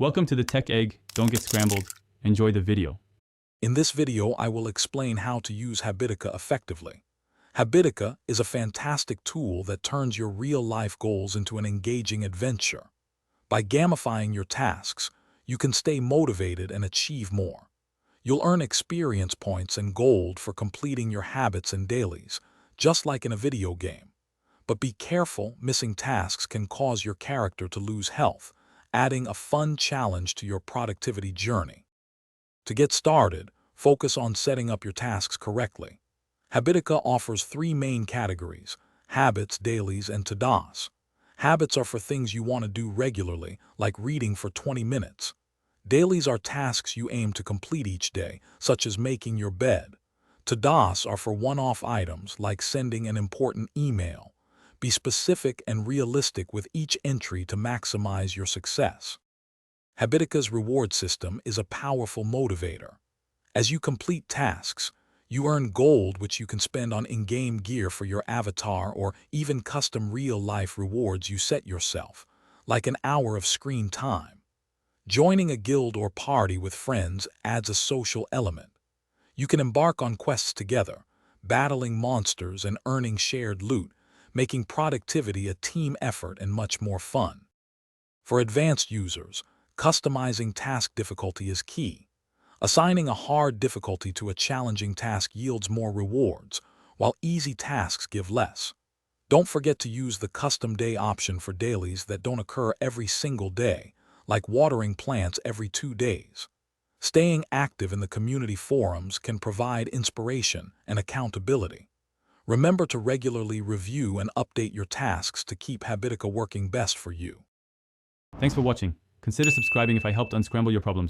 Welcome to the Tech Egg. Don't get scrambled. Enjoy the video. In this video, I will explain how to use Habitica effectively. Habitica is a fantastic tool that turns your real-life goals into an engaging adventure. By gamifying your tasks, you can stay motivated and achieve more. You'll earn experience points and gold for completing your habits and dailies, just like in a video game. But be careful, missing tasks can cause your character to lose health, adding a fun challenge to your productivity journey. To get started, focus on setting up your tasks correctly. Habitica offers three main categories: habits, dailies, and to-dos. Habits are for things you want to do regularly, like reading for 20 minutes. Dailies are tasks you aim to complete each day, such as making your bed. To-dos are for one-off items, like sending an important email. Be specific and realistic with each entry to maximize your success. Habitica's reward system is a powerful motivator. As you complete tasks, you earn gold which you can spend on in-game gear for your avatar or even custom real-life rewards you set yourself, like an hour of screen time. Joining a guild or party with friends adds a social element. You can embark on quests together, battling monsters and earning shared loot, making productivity a team effort and much more fun. For advanced users, customizing task difficulty is key. Assigning a hard difficulty to a challenging task yields more rewards, while easy tasks give less. Don't forget to use the custom day option for dailies that don't occur every single day, like watering plants every 2 days. Staying active in the community forums can provide inspiration and accountability. Remember to regularly review and update your tasks to keep Habitica working best for you. Thanks for watching. Consider subscribing if I helped unscramble your problems.